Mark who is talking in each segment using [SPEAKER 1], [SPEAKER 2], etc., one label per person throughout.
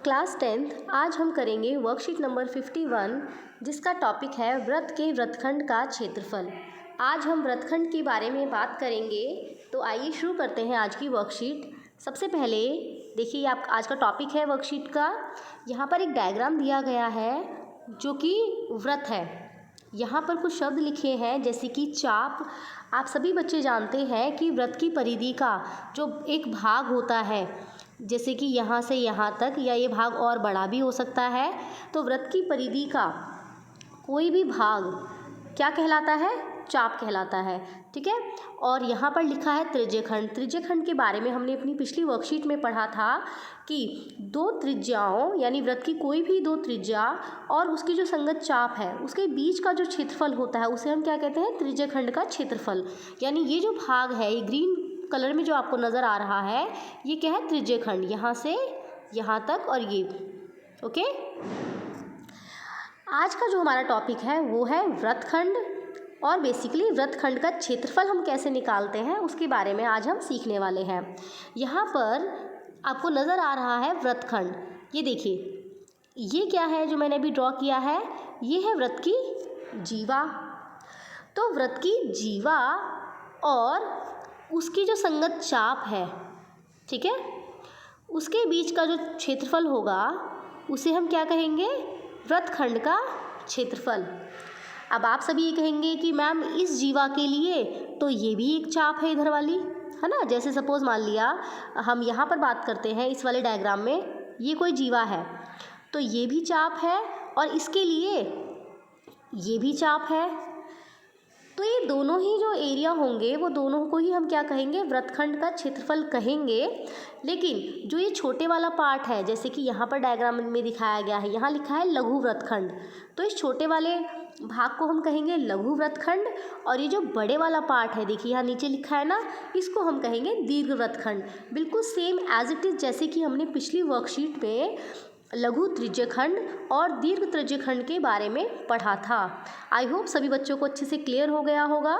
[SPEAKER 1] Class 10th आज हम करेंगे वर्कशीट नंबर 51 जिसका टॉपिक है वृत्त के वृत्तखंड का क्षेत्रफल। आज हम वृत्तखंड के बारे में बात करेंगे, तो आइए शुरू करते हैं आज की वर्कशीट। सबसे पहले देखिए, आप आज का टॉपिक है वर्कशीट का। यहाँ पर एक डायग्राम दिया गया है जो कि वृत्त है। यहाँ पर कुछ शब्द लिखे हैं जैसे कि चाप। आप सभी बच्चे जानते हैं कि वृत्त की परिधि का जो एक भाग होता है, जैसे कि यहाँ से यहाँ तक, या ये भाग और बड़ा भी हो सकता है, तो वृत्त की परिधि का कोई भी भाग क्या कहलाता है? चाप कहलाता है। ठीक है। और यहाँ पर लिखा है त्रिज्यखंड। त्रिज्यखंड के बारे में हमने अपनी पिछली वर्कशीट में पढ़ा था कि दो त्रिज्याओं यानी वृत्त की कोई भी दो त्रिज्या और उसकी जो संगत चाप है उसके बीच का जो क्षेत्रफल होता है उसे हम क्या कहते हैं? त्रिज्यखंड का क्षेत्रफल। यानी ये जो भाग है, ये ग्रीन कलर में जो आपको नज़र आ रहा है, ये क्या है? त्रिज्यखंड। यहाँ से यहाँ तक और ये। ओके। आज का जो हमारा टॉपिक है वो है वृत्तखंड, और बेसिकली वृत्तखंड का क्षेत्रफल हम कैसे निकालते हैं उसके बारे में आज हम सीखने वाले हैं। यहाँ पर आपको नज़र आ रहा है वृत्तखंड। ये देखिए, ये क्या है जो मैंने अभी ड्रॉ किया है? ये है वृत्त की जीवा। तो वृत्त की जीवा और उसकी जो संगत चाप है, ठीक है, उसके बीच का जो क्षेत्रफल होगा उसे हम क्या कहेंगे? वृत्तखंड का क्षेत्रफल। अब आप सभी ये कहेंगे कि मैम इस जीवा के लिए तो ये भी एक चाप है इधर वाली, है ना। जैसे सपोज मान लिया हम यहाँ पर बात करते हैं इस वाले डायग्राम में, ये कोई जीवा है तो ये भी चाप है और इसके लिए ये भी चाप है। तो ये दोनों ही जो एरिया होंगे वो दोनों को ही हम क्या कहेंगे? वृत्तखंड का क्षेत्रफल कहेंगे। लेकिन जो ये छोटे वाला पार्ट है, जैसे कि यहाँ पर डायग्राम में दिखाया गया है, यहाँ लिखा है लघु वृत्तखंड, तो इस छोटे वाले भाग को हम कहेंगे लघु वृत्तखंड। और ये जो बड़े वाला पार्ट है, देखिए यहाँ नीचे लिखा है ना, इसको हम कहेंगे दीर्घ वृत्तखंड। बिल्कुल सेम एज इट इज़ जैसे कि हमने पिछली वर्कशीट में लघु त्रिज्यखंड और दीर्घ त्रिज्यखंड के बारे में पढ़ा था। आई होप सभी बच्चों को अच्छे से क्लियर हो गया होगा।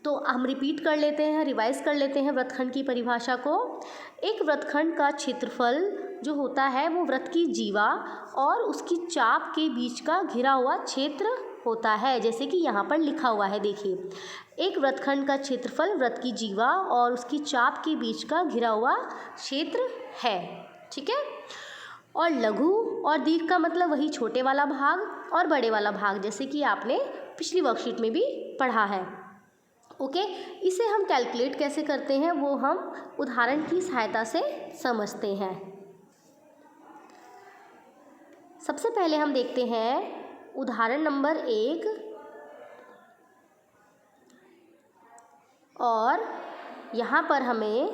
[SPEAKER 1] तो हम रिपीट कर लेते हैं, रिवाइज कर लेते हैं वृत्तखंड की परिभाषा को। एक वृत्तखंड का क्षेत्रफल जो होता है वो वृत्त की जीवा और उसकी चाप के बीच का घिरा हुआ क्षेत्र होता है, जैसे कि यहाँ पर लिखा हुआ है। देखिए, एक वृत्तखंड का क्षेत्रफल वृत्त की जीवा और उसकी चाप के बीच का घिरा हुआ क्षेत्र है। ठीक है। और लघु और दीर्घ का मतलब वही छोटे वाला भाग और बड़े वाला भाग, जैसे कि आपने पिछली वर्कशीट में भी पढ़ा है। ओके। इसे हम कैलकुलेट कैसे करते हैं वो हम उदाहरण की सहायता से समझते हैं। सबसे पहले हम देखते हैं उदाहरण नंबर 1, और यहाँ पर हमें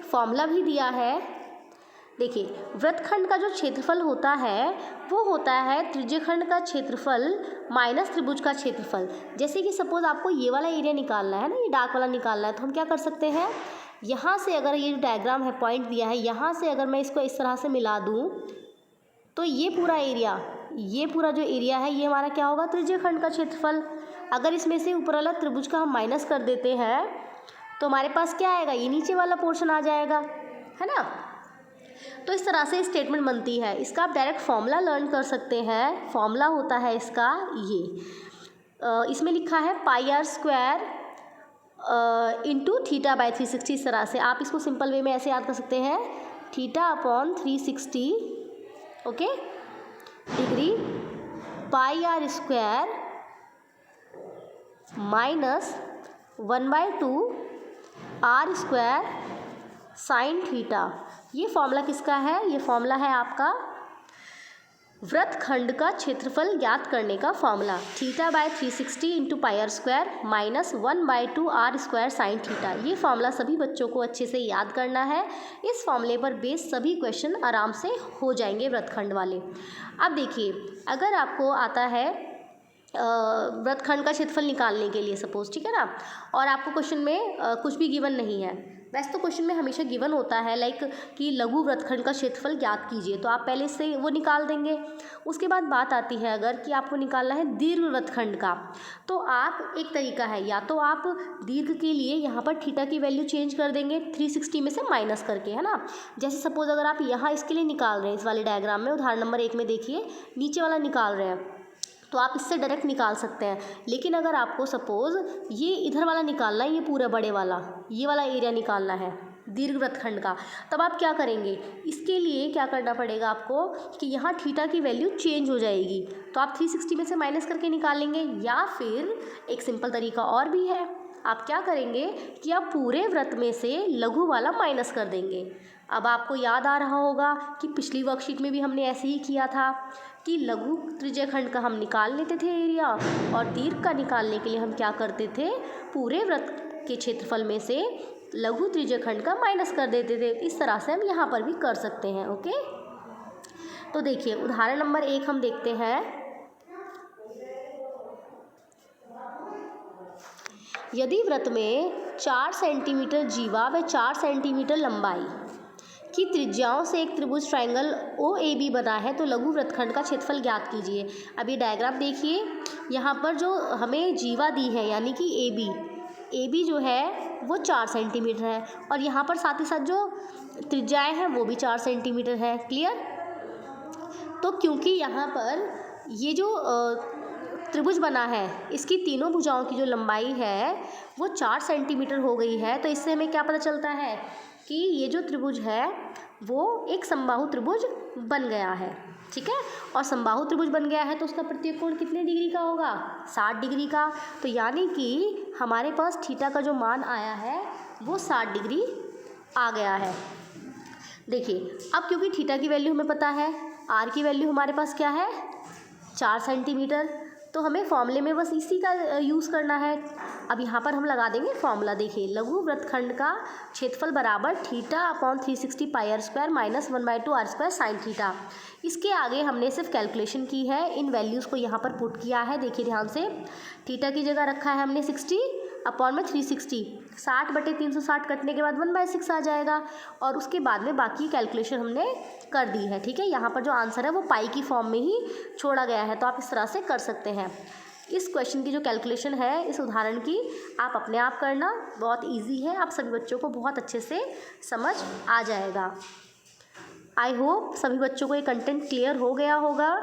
[SPEAKER 1] फॉर्मूला भी दिया है। देखिए, वृत्तखंड का जो क्षेत्रफल होता है वो होता है त्रिज्यखंड का क्षेत्रफल माइनस त्रिभुज का क्षेत्रफल। जैसे कि सपोज आपको ये वाला एरिया निकालना है ना, ये डार्क वाला निकालना है, तो हम क्या कर सकते हैं? यहाँ से अगर ये डायग्राम है, पॉइंट दिया है, यहाँ से अगर मैं इसको इस तरह से मिला दूँ तो ये पूरा एरिया, ये पूरा जो एरिया है ये हमारा क्या होगा? त्रिज्यखंड का क्षेत्रफल। अगर इसमें से ऊपर वाला त्रिभुज का हम माइनस कर देते हैं तो हमारे पास क्या आएगा? ये नीचे वाला पोर्शन आ जाएगा, है ना। तो इस तरह से स्टेटमेंट बनती है। इसका आप डायरेक्ट फॉर्मूला लर्न कर सकते हैं। फॉर्मूला होता है इसका ये, इसमें लिखा है πr² इंटू थीटा बाई 360। इस तरह से आप इसको सिंपल वे में ऐसे याद कर सकते हैं, theta upon 360, okay, degree, πr² minus 1/2 r² sine theta. ये फॉर्मूला किसका है? ये फॉर्मूला है आपका वृत्तखंड का क्षेत्रफल ज्ञात करने का formula. Theta by 360 into πr² minus 1/2 r² sine theta. ये फॉर्मूला सभी बच्चों को अच्छे से याद करना है। इस फॉर्मूले पर बेस सभी क्वेश्चन आराम से हो जाएंगे वृत्तखंड वाले। अब देखिए, अगर आपको आता है वृत्तखंड का क्षेत्रफल निकालने के लिए सपोज, ठीक है ना, और आपको क्वेश्चन में कुछ भी गिवन नहीं है, वैसे तो क्वेश्चन में हमेशा गिवन होता है लाइक कि लघु वृत्तखंड का क्षेत्रफल ज्ञात कीजिए, तो आप पहले से वो निकाल देंगे। उसके बाद बात आती है अगर कि आपको निकालना है दीर्घ वृत्तखंड का, तो आप एक तरीका है, या तो आप दीर्घ के लिए यहाँ पर थीटा की वैल्यू चेंज कर देंगे 360 में से माइनस करके, है ना। जैसे सपोज अगर आप यहाँ इसके लिए निकाल रहे हैं, इस वाले डायग्राम में उदाहरण नंबर 1 में देखिए नीचे वाला निकाल रहे हैं, तो आप इससे डायरेक्ट निकाल सकते हैं। लेकिन अगर आपको सपोज़ ये इधर वाला निकालना है, ये पूरा बड़े वाला, ये वाला एरिया निकालना है दीर्घ वृत्तखंड का, तब आप क्या करेंगे, इसके लिए क्या करना पड़ेगा आपको कि यहाँ थीटा की वैल्यू चेंज हो जाएगी, तो आप 360 में से माइनस करके निकालेंगे। या फिर एक सिंपल तरीका और भी है, आप क्या करेंगे कि आप पूरे वृत्त में से लघु वाला माइनस कर देंगे। अब आपको याद आ रहा होगा कि पिछली वर्कशीट में भी हमने ऐसे ही किया था कि लघु त्रिज्यखंड का हम निकाल लेते थे एरिया, और दीर्घ का निकालने के लिए हम क्या करते थे, पूरे वृत्त के क्षेत्रफल में से लघु त्रिज्यखंड का माइनस कर देते थे। इस तरह से हम यहाँ पर भी कर सकते हैं। ओके, तो देखिए उदाहरण नंबर 1 हम देखते हैं। यदि वृत्त में 4 सेंटीमीटर जीवा व 4 सेंटीमीटर लंबाई की त्रिज्याओं से एक त्रिभुज ट्रायंगल OAB बना है, तो लघु वृत्तखंड का क्षेत्रफल ज्ञात कीजिए। अब ये डायग्राम देखिए, यहाँ पर जो हमें जीवा दी है यानी कि AB जो है वो 4 सेंटीमीटर है, और यहाँ पर साथ ही साथ जो त्रिज्याएँ हैं वो भी 4 सेंटीमीटर है। क्लियर? तो क्योंकि यहाँ पर ये जो त्रिभुज बना है, इसकी तीनों भुजाओं की जो लंबाई है वो 4 सेंटीमीटर हो गई है, तो इससे हमें क्या पता चलता है कि ये जो त्रिभुज है वो एक समबाहु त्रिभुज बन गया है। ठीक है, और समबाहु त्रिभुज बन गया है तो उसका प्रत्येक कोण कितने डिग्री का होगा, 60 डिग्री का। तो यानी कि हमारे पास थीटा का जो मान आया है वो 60 डिग्री आ गया है। देखिए अब क्योंकि थीटा की वैल्यू हमें पता है, आर की वैल्यू हमारे पास क्या है 4 सेंटीमीटर, तो हमें फॉर्मूले में बस इसी का यूज़ करना है। अब यहाँ पर हम लगा देंगे फॉर्मूला। देखिए लघु वृत्तखंड का क्षेत्रफल बराबर theta upon 360 pi R square minus 1/2 R square sine theta. इसके आगे हमने सिर्फ कैलकुलेशन की है, इन वैल्यूज़ को यहाँ पर पुट किया है। देखिए ध्यान से, थीटा की जगह रखा है हमने 60 अपॉन में 360, 60/360 कटने के बाद 1/6 आ जाएगा, और उसके बाद में बाकी कैलकुलेशन हमने कर दी है। ठीक है, यहाँ पर जो आंसर है वो पाई की फॉर्म में ही छोड़ा गया है, तो आप इस तरह से कर सकते हैं। इस क्वेश्चन की जो कैलकुलेशन है इस उदाहरण की, आप अपने आप करना, बहुत इजी है, आप सभी बच्चों को बहुत अच्छे से समझ आ जाएगा। आई होप सभी बच्चों को ये कंटेंट क्लियर हो गया होगा।